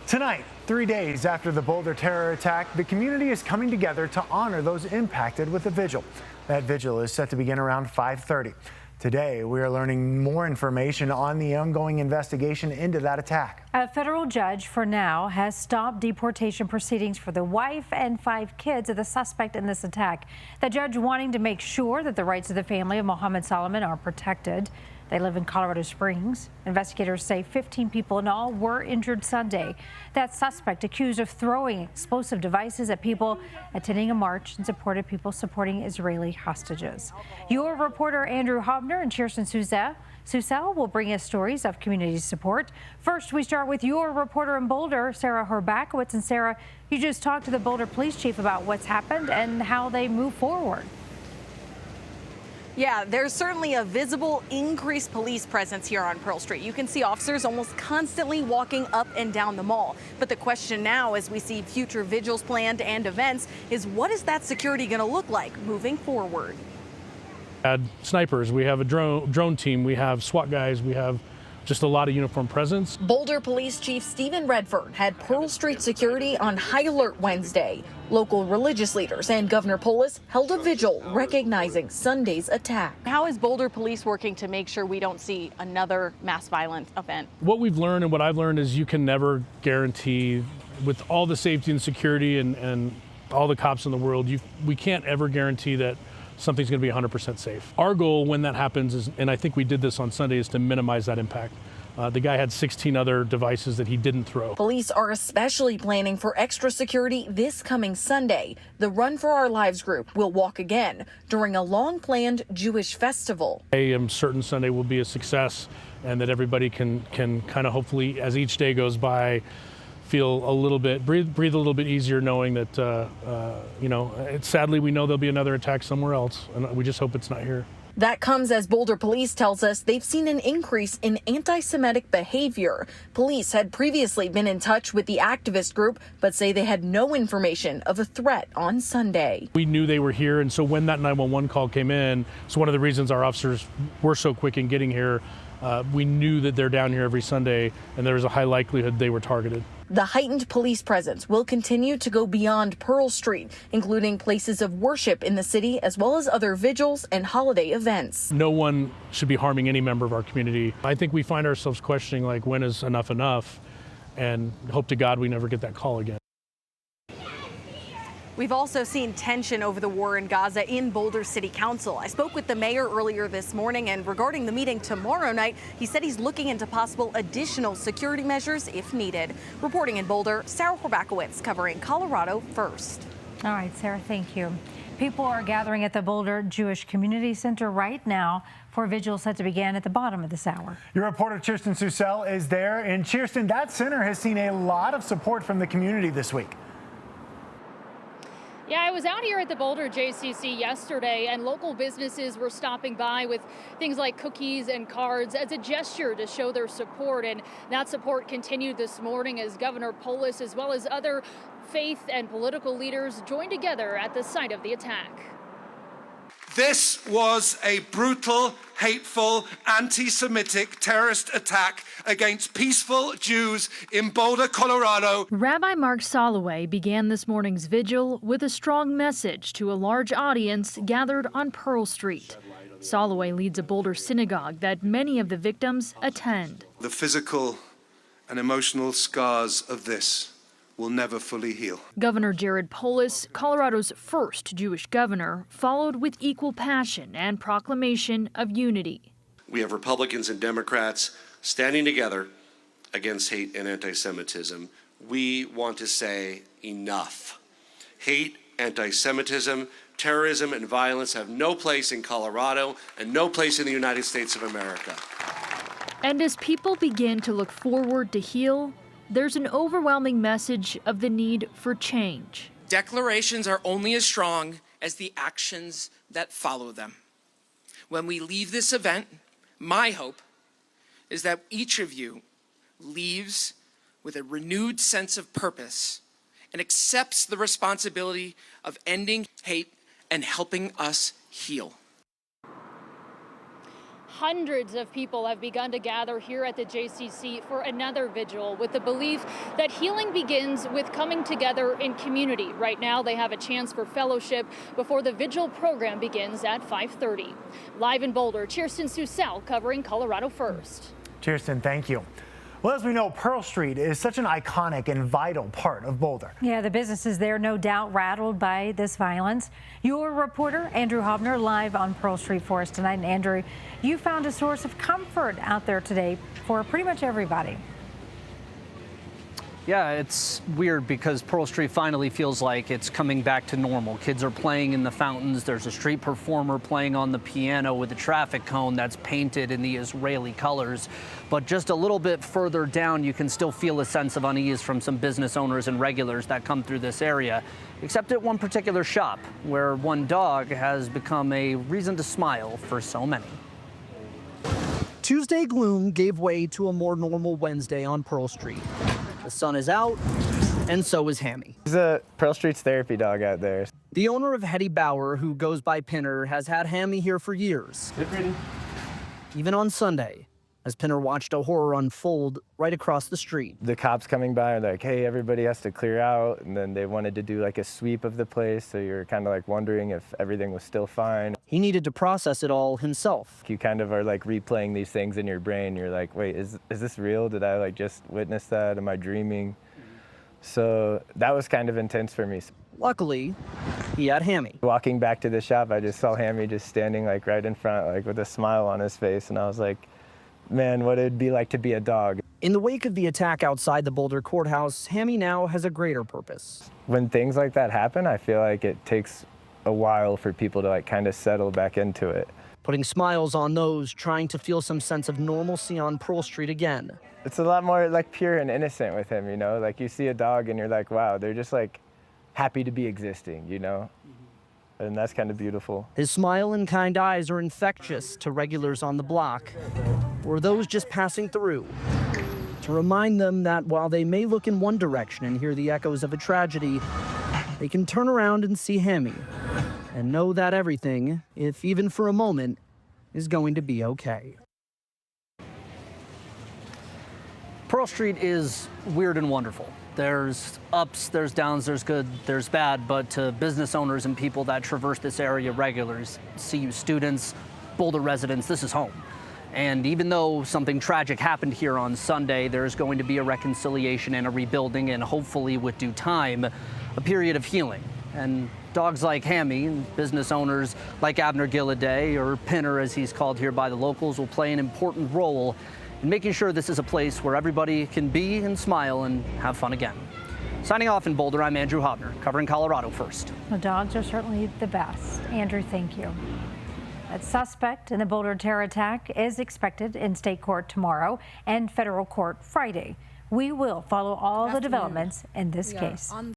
Tonight, 3 days after the Boulder terror attack, the community is coming together to honor those impacted with a vigil. That vigil is set to begin around 5:30. Today, we are learning more information on the ongoing investigation into that attack. A federal judge, for now, has stopped deportation proceedings for the wife and 5 kids of the suspect in this attack. The judge wanting to make sure that the rights of the family of Mohammed Solomon are protected. They live in Colorado Springs. Investigators say 15 people in all were injured Sunday. That suspect accused of throwing explosive devices at people attending a march and supported people supporting Israeli hostages. Your reporter Andrew Hobner and Kirsten Susel will bring us stories of community support. First, we start with your reporter in Boulder, Sarah Herbakowitz. And Sarah, you just talked to the Boulder police chief about what's happened and how they move forward. Yeah, there's certainly a visible increased police presence here on Pearl Street. You can see officers almost constantly walking up and down the mall. But the question now, as we see future vigils planned and events, is what is that security going to look like moving forward? We had snipers, we have a drone team, we have SWAT guys, we have just a lot of uniform presence. Boulder Police Chief Stephen Redford had Pearl Street security on high alert Wednesday. Local religious leaders and Governor Polis held a vigil recognizing Sunday's attack. How is Boulder Police working to make sure we don't see another mass violence event? What we've learned and what I've learned is you can never guarantee, with all the safety and security and all the cops in the world, we can't ever guarantee that something's going to be 100% safe. Our goal when that happens is, and I think we did this on Sunday, is to minimize that impact. The guy had 16 other devices that he didn't throw. Police are especially planning for extra security this coming Sunday. The Run for Our Lives group will walk again during a long-planned Jewish festival. I am certain Sunday will be a success and that everybody can kind of hopefully, as each day goes by, feel a little bit, breathe a little bit easier knowing that, sadly we know there'll be another attack somewhere else, and we just hope it's not here. That comes as Boulder Police tells us they've seen an increase in anti-Semitic behavior. Police had previously been in touch with the activist group, but say they had no information of a threat on Sunday. We knew they were here, and so when that 911 call came in, it's one of the reasons our officers were so quick in getting here. We knew that they're down here every Sunday, and there was a high likelihood they were targeted. The heightened police presence will continue to go beyond Pearl Street, including places of worship in the city, as well as other vigils and holiday events. No one should be harming any member of our community. I think we find ourselves questioning, like, when is enough enough? And hope to God we never get that call again. We've also seen tension over the war in Gaza in Boulder City Council. I spoke with the mayor earlier this morning, and regarding the meeting tomorrow night, he said he's looking into possible additional security measures if needed. Reporting in Boulder, Sarah Herbakowitz, covering Colorado First. All right, Sarah, thank you. People are gathering at the Boulder Jewish Community Center right now for a vigil set to begin at the bottom of this hour. Your reporter Kirsten Susel is there. And Kirsten, that center has seen a lot of support from the community this week. Yeah, I was out here at the Boulder JCC yesterday, and local businesses were stopping by with things like cookies and cards as a gesture to show their support. And that support continued this morning as Governor Polis, as well as other faith and political leaders, joined together at the site of the attack. This was a brutal, hateful, anti-Semitic terrorist attack against peaceful Jews in Boulder, Colorado. Rabbi Mark Soloway began this morning's vigil with a strong message to a large audience gathered on Pearl Street. Soloway leads a Boulder synagogue that many of the victims attend. The physical and emotional scars of this will never fully heal. Governor Jared Polis, Colorado's first Jewish governor, followed with equal passion and proclamation of unity. We have Republicans and Democrats standing together against hate and anti-Semitism. We want to say enough. Hate, anti-Semitism, terrorism, and violence have no place in Colorado and no place in the United States of America. And as people begin to look forward to heal, there's an overwhelming message of the need for change. Declarations are only as strong as the actions that follow them. When we leave this event, my hope is that each of you leaves with a renewed sense of purpose and accepts the responsibility of ending hate and helping us heal. hundreds of people have begun to gather here at the JCC for another vigil with the belief that healing begins with coming together in community. Right now, they have a chance for fellowship before the vigil program begins at 5:30. Live in Boulder, Kirsten Susel covering Colorado First. Kirsten, thank you. Well, as we know, Pearl Street is such an iconic and vital part of Boulder. Yeah, the businesses there no doubt rattled by this violence. Your reporter, Andrew Hobner, live on Pearl Street for us tonight. And Andrew, you found a source of comfort out there today for pretty much everybody. Yeah, it's weird because Pearl Street finally feels like it's coming back to normal. Kids are playing in the fountains. There's a street performer playing on the piano with a traffic cone that's painted in the Israeli colors. But just a little bit further down, you can still feel a sense of unease from some business owners and regulars that come through this area, except at one particular shop where one dog has become a reason to smile for so many. Tuesday gloom gave way to a more normal Wednesday on Pearl Street. The sun is out, and so is Hammy. He's a Pearl Street's therapy dog out there. The owner of Hetty Bauer, who goes by Pinner, has had Hammy here for years. Even on Sunday, as Pinner watched a horror unfold right across the street. The cops coming by are like, hey, everybody has to clear out. And then they wanted to do like a sweep of the place. So you're kind of like wondering if everything was still fine. He needed to process it all himself. You kind of are like replaying these things in your brain. You're like, wait, is this real? Did I like just witness that? Am I dreaming? So that was kind of intense for me. Luckily, he had Hammy. Walking back to the shop, I just saw Hammy just standing like right in front, like with a smile on his face. And I was like, man, what it'd be like to be a dog. In the wake of the attack outside the Boulder courthouse, Hammy now has a greater purpose. When things like that happen, I feel like it takes a while for people to like kind of settle back into it. Putting smiles on those trying to feel some sense of normalcy on Pearl Street again. It's a lot more like pure and innocent with him, you know? Like you see a dog and you're like, wow, they're just like happy to be existing, you know? And that's kind of beautiful. His smile and kind eyes are infectious to regulars on the block or those just passing through, to remind them that while they may look in one direction and hear the echoes of a tragedy, they can turn around and see Hammy and know that everything, if even for a moment, is going to be okay. Pearl Street is weird and wonderful. There's ups, there's downs, there's good, there's bad, but to business owners and people that traverse this area regularly, CU students, Boulder residents, this is home. And even though something tragic happened here on Sunday, there's going to be a reconciliation and a rebuilding, and hopefully with due time, a period of healing. And dogs like Hammy and business owners like Abner Gilliday, or Pinner as he's called here by the locals, will play an important role in making sure this is a place where everybody can be and smile and have fun again. Signing off in Boulder, I'm Andrew Hobner, covering Colorado First. The dogs are certainly the best. Andrew, thank you. A suspect in the Boulder terror attack is expected in state court tomorrow and federal court Friday. We will follow all the developments in this case.